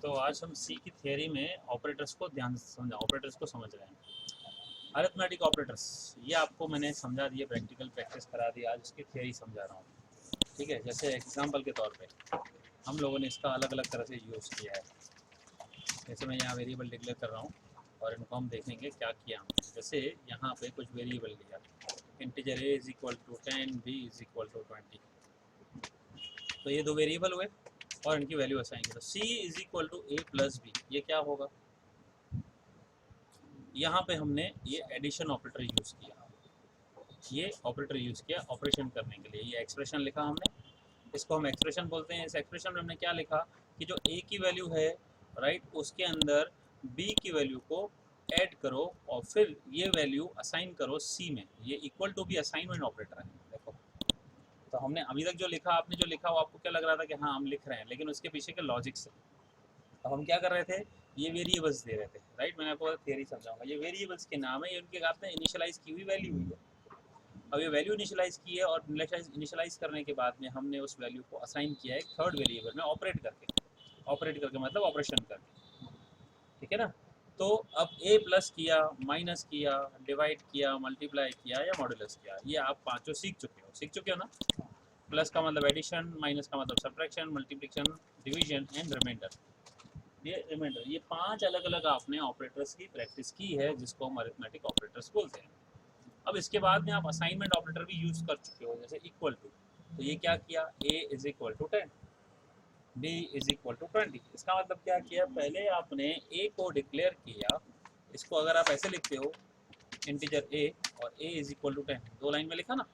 तो आज हम सी की थियरी में ऑपरेटर्स को ध्यान से समझा, ऑपरेटर्स को समझ रहे हैं। अरिथमेटिक ऑपरेटर्स ये आपको मैंने समझा दिए, प्रैक्टिकल प्रैक्टिस करा दी, आज उसकी थियरी समझा रहा हूँ। ठीक है, जैसे एग्जांपल के तौर पे हम लोगों ने इसका अलग अलग तरह से यूज़ किया है। जैसे मैं यहाँ वेरिएबल डिक्लेयर कर रहा हूँ और इनको हम देखेंगे क्या किया हमने। जैसे यहाँ पे कुछ वेरिएबल लिया, integer a is equal to 10, b is equal to 20। तो ये दो वेरिएबल हुए और इनकी वैल्यू असाइन की। तो c is equal to a plus B, ये क्या होगा? यहाँ पे हमने ये एडिशन ऑपरेटर यूज़ किया, ये ऑपरेटर यूज़ किया ऑपरेशन करने के लिए। ये एक्सप्रेशन लिखा हमने, इसको हम एक्सप्रेशन बोलते हैं। इस एक्सप्रेशन में हमने क्या लिखा कि जो a की वैल्यू है राइट, उसके अंदर b की वैल्यू को ऐड करो और फिर ये वैल्यू असाइन करो c में। ये इक्वल टू भी असाइनमेंट ऑपरेटर है। देखो, तो हमने अभी तक जो लिखा, आपने जो लिखा वो आपको क्या लग रहा था कि हाँ हम लिख रहे हैं, लेकिन उसके पीछे के लॉजिक से। तो हम क्या कर रहे थे, ये वेरिएबल्स दे रहे थे राइट। मैंने आपको थियरी समझाऊंगा। ये वेरिएबल्स के नाम है, ये उनके आपने इनिशियलाइज की हुई वैल्यू हुई है। अब ये वैल्यू इनिशियलाइज की है और इनिशियलाइज करने के बाद में हमने उस वैल्यू को असाइन किया है एक थर्ड वेरिएबल में ऑपरेट करके। ऑपरेट करके मतलब ऑपरेशन करके, ठीक है ना। तो अब a प्लस किया, माइनस किया, डिवाइड किया, मल्टीप्लाई किया या मॉड्यूलस किया, ये आप पांचों सीख चुके हो ना। प्लस का मतलब एडिशन, माइनस का मतलब subtraction, multiplication, division and reminder. ये रिमाइंडर, ये पांच अलग अलग आपने ऑपरेटर्स की प्रैक्टिस की है, जिसको हम अरिथमेटिक ऑपरेटर्स बोलते हैं। अब इसके बाद में आप असाइनमेंट ऑपरेटर भी यूज कर चुके हो, जैसे इक्वल टू। तो ये क्या किया, a is equal to 10, b is equal to 20। इसका मतलब क्या किया, पहले आपने a को डिक्लेयर किया। इसको अगर आप ऐसे लिखते हो, इंटीजर a और a इज इक्वल टू 10, दो लाइन में लिखा ना।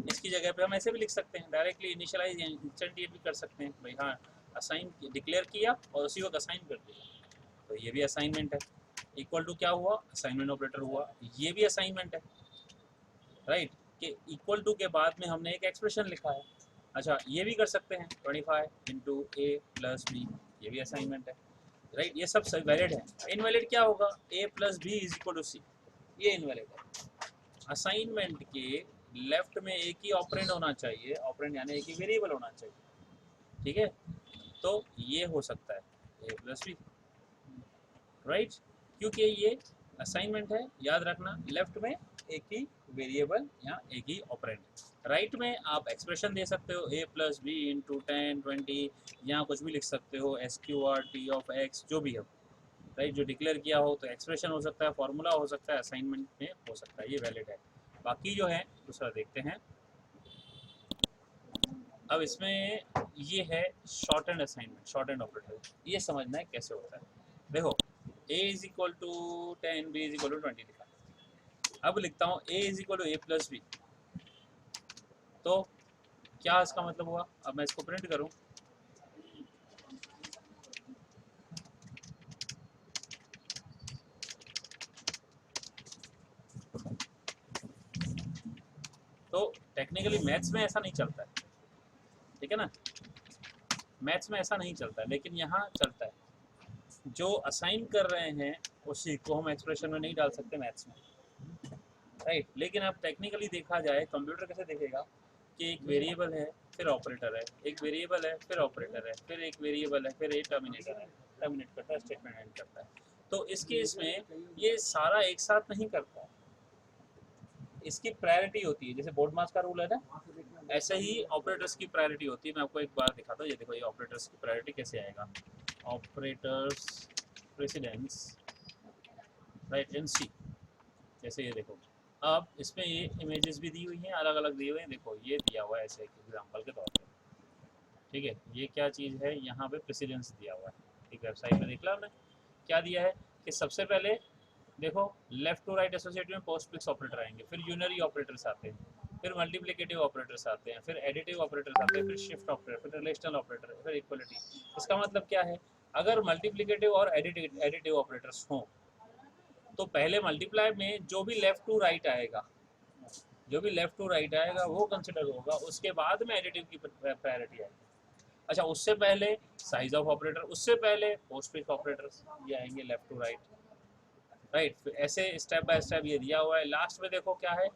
इसकी जगह पे हम ऐसे भी लिख सकते हैं, डायरेक्टली इनिशियलाइज इंस्टेंटिएट भी कर सकते हैं भाई। हाँ, असाइन डिक्लेयर किया और उसी वक्त असाइन कर दिया, तो ये भी असाइनमेंट है। इक्वल टू क्या हुआ, असाइनमेंट ऑपरेटर हुआ, ये भी असाइनमेंट है राइट। कि इक्वल टू के बाद में हमने एक एक्सप्रेशन लिखा है। अच्छा, ये भी कर सकते हैं 25 इंटू ए प्लस बी, ये भी असाइनमेंट है राइट। ये सब वैलिड है। इनवैलिड क्या होगा, a plus B is equal to C, ये इनवैलिड है। असाइनमेंट के लेफ्ट में एक ही ऑपरेंड होना चाहिए, ऑपरेंड यानी एक ही वेरिएबल होना चाहिए, ठीक है। तो ये हो सकता है a प्लस बी राइट, क्योंकि ये असाइनमेंट है। याद रखना, लेफ्ट में एक ही वेरिएबल या एक ही ऑपरेंड। राइट में आप एक्सप्रेशन दे सकते हो a प्लस बी इंटू 10 20, यहाँ कुछ भी लिख सकते हो, S Q R T of x, जो भी हो राइट। जो डिक्लेयर किया हो तो एक्सप्रेशन हो सकता है, फॉर्मूला हो सकता है, असाइनमेंट में हो सकता है, ये वैलिड है। बाकी जो है दूसरा देखते हैं। अब इसमें ये है short and assignment, short and operator, ये समझना है कैसे होता है। देखो, a is equal to 10, b is equal to 20 लिखा। अब लिखता हूँ a is equal to A plus B, तो क्या इसका मतलब हुआ। अब मैं इसको प्रिंट करूँ, तो टेक्निकली मैथ्स में ऐसा नहीं चलता है, ठीक है ना। मैथ्स में ऐसा नहीं चलता है, लेकिन यहाँ चलता है। जो असाइन कर रहे हैं उसी को हम एक्सप्रेशन में नहीं डाल सकते मैथ्स में राइट। लेकिन अब टेक्निकली देखा जाए, कंप्यूटर कैसे देखेगा कि एक वेरिएबल है फिर ऑपरेटर है, एक वेरिएबल है फिर ऑपरेटर है, फिर एक वेरिएबल है फिर एक टर्मिनेटर है, टर्मिनेट करता है, स्टेटमेंट एंड करता है। तो इस केस में ये सारा एक साथ नहीं करता है, इसकी प्रायोरिटी होती है। जैसे बोर्ड मास का रूल है ना, ऐसे ही ऑपरेटर्स की प्रायोरिटी होती है। मैं आपको एक बार दिखाता हूँ, ये देखो, ये ऑपरेटर्स की प्रायोरिटी कैसे आएगा। ऑपरेटर्स प्रेसिडेंस राइट इन सी, जैसे ये देखो। अब इसमें ये इमेजेस भी दी हुई हैं, अलग अलग दिए हुए हैं। देखो, ये दिया हुआ है ऐसे एक एग्जांपल के तौर पे, ठीक है। ये क्या चीज़ है, यहाँ पे प्रेसिडेंस दिया हुआ है। एक वेबसाइट में देख ला हमने क्या दिया है कि सबसे पहले देखो, लेफ्ट टू राइट एसोसिएटिव में पोस्टफिक्स ऑपरेटर आएंगे, फिर यूनरी ऑपरेटर्स आते हैं, फिर मल्टीप्लिकेटिव ऑपरेटर्स आते हैं, फिर एडिटिव ऑपरेटर्स आते हैं, फिर शिफ्ट ऑपरेटर, फिर रिलेशनल ऑपरेटर, फिर इक्वलिटी। इसका मतलब क्या है, अगर मल्टीप्लिकेटिव और एडिटिव ऑपरेटर्स हों तो पहले मल्टीप्लाई में जो भी लेफ्ट टू राइट आएगा, जो भी लेफ्ट टू राइट आएगा वो कंसिडर होगा, उसके बाद में एडिटिव की प्रायोरिटी आएगी। अच्छा, उससे पहले साइज ऑफ ऑपरेटर, उससे पहले पोस्टफिक्स ऑपरेटर्स, ये आएंगे लेफ्ट टू राइट राइट। ऐसे स्टेप बाय स्टेप ये दिया हुआ है। लास्ट में देखो क्या है,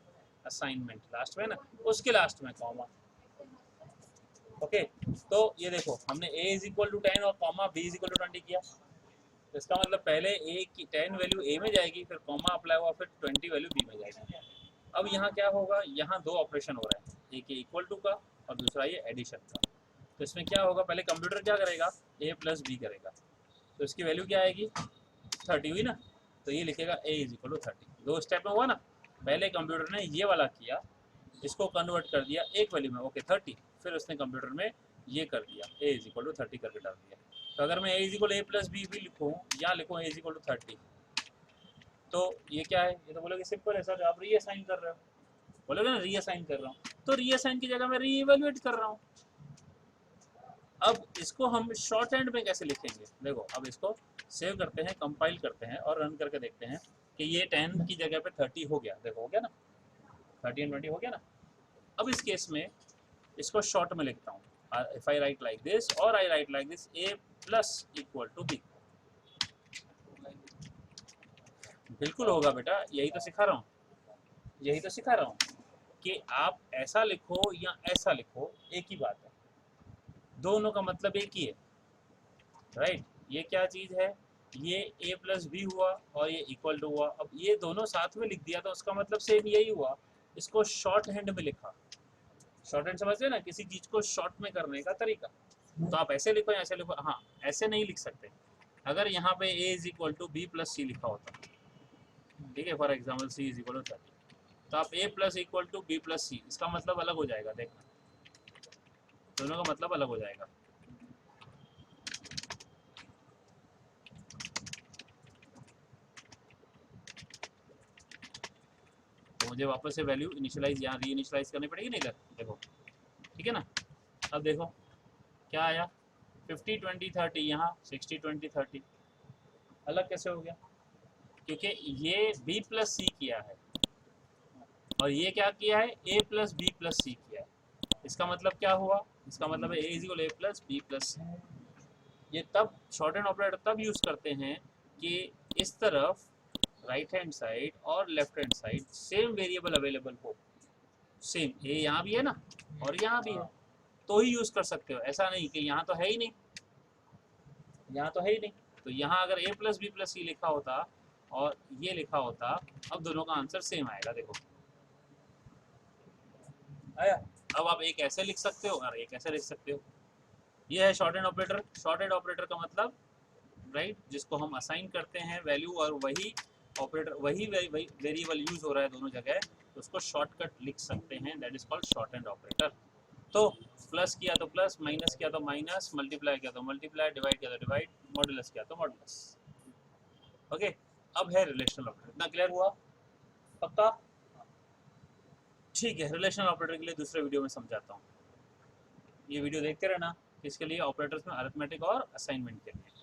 असाइनमेंट लास्ट में ना, उसके लास्ट में कॉमा, ओके, तो ये देखो हमने a इज इक्वल टू 10 और comma b is equal to 20 किया, तो इसका मतलब पहले a की 10 वैल्यू a में जाएगी, फिर कॉमा अप्लाई हुआ, फिर 20 वैल्यू b में जाएगी। अब यहाँ क्या होगा, यहाँ दो ऑपरेशन हो रहे हैं, एक ये इक्वल टू का और दूसरा ये एडिशन का। तो इसमें क्या होगा, पहले कंप्यूटर क्या करेगा, a प्लस बी करेगा, तो इसकी वैल्यू क्या आएगी 30 हुई ना, तो ये लिखेगा a इज इक्वल टू 30। दो स्टेप में हुआ ना, पहले कंप्यूटर ने ये वाला किया, इसको कन्वर्ट कर दिया एक वैल्यू में, ओके 30, फिर उसने कंप्यूटर में ये कर दिया a इज इक्वल टू 30 करके डाल दिया। तो अगर मैं a is equal a plus B भी लिखूँ या लिखूँ a इज इक्वल टू 30, तो ये क्या है, ये तो बोलोगे सिंपल है सर, आप रीअसाइन कर रहे हो, बोलोगे ना रीअसाइन कर रहा हूँ, तो रीअसाइन की जगह मैं रीइवैल्यूएट कर रहा हूँ। अब इसको हम शॉर्ट हैंड में कैसे लिखेंगे, देखो अब इसको सेव करते हैं, कंपाइल करते हैं और रन करके देखते हैं कि ये 10 की जगह पे 30 हो गया, देखो हो गया ना, 30 एंड 20 हो गया ना। अब इस केस में इसको शॉर्ट में लिखता हूँ, if I write like this और I write like this, a plus equal to b, बिल्कुल होगा बेटा, यही तो सिखा रहा हूँ, यही तो सिखा रहा हूँ कि आप ऐसा लिखो या ऐसा लिखो, एक ही बात है, दोनों का मतलब एक ही है, राइट। ये क्या चीज़ है, ये a प्लस बी हुआ और ये इक्वल टू हुआ, अब ये दोनों साथ में लिख दिया तो उसका मतलब सेम यही हुआ। इसको शॉर्ट हैंड में लिखा, शॉर्ट हैंड समझते हैं ना, किसी चीज़ को शॉर्ट में करने का तरीका। तो आप ऐसे लिखो या ऐसे लिखो, हाँ ऐसे नहीं लिख सकते। अगर यहाँ पे a is equal to B plus C लिखा होता, ठीक है, for example c is equal to 30, तो आप a plus equal to B plus C, इसका मतलब अलग हो जाएगा, देखना दोनों का मतलब अलग हो जाएगा। तो मुझे वापस से वैल्यू इनिशियलाइज यहाँ री इनिशियलाइज करनी पड़ेगी नहीं इधर, देखो ठीक है ना। अब देखो क्या आया, 50 20 30, यहाँ 60 20 30, अलग कैसे हो गया, क्योंकि ये b प्लस सी किया है और ये क्या किया है, a प्लस बी प्लस सी किया है। इसका मतलब क्या हुआ, इसका मतलब है a is equal a plus B plus C. ये तब शॉर्ट हैंड ऑपरेटर तब यूज़ करते हैं कि इस तरफ राइट हैंड साइड और left hand side same variable available हो, सेम ए यहाँ भी है ना और यहाँ भी है, तो ही यूज़ कर सकते हो, ऐसा नहीं कि यहाँ तो है ही नहीं, यहाँ तो है ही नहीं। तो यहाँ अगर a plus B plus C लिखा होता और ये लिखा होता, अब दोनों का आंसर सेम आएगा, देखो आया। अब आप एक ऐसे लिख सकते हो और एक ऐसे लिख सकते हो, ये है short hand operator. Short hand operator का मतलब राइट, जिसको हम असाइन करते हैं वैल्यू और वही ऑपरेटर वही वेरिएबल यूज हो रहा है दोनों जगह, तो उसको शॉर्टकट लिख सकते हैं, that is called short hand operator. तो प्लस किया तो प्लस, माइनस किया तो माइनस, मल्टीप्लाई किया तो मल्टीप्लाई, डिवाइड किया तो डिवाइड, मॉडुलस किया तो मॉडुलस। ओके, अब है रिलेशनल ऑपरेटर, इतना क्लियर हुआ, पक्का, ठीक है। रिलेशनल ऑपरेटर के लिए दूसरे वीडियो में समझाता हूँ, ये वीडियो देखते रहना, इसके लिए ऑपरेटर्स में अरिथमेटिक और असाइनमेंट के लिए।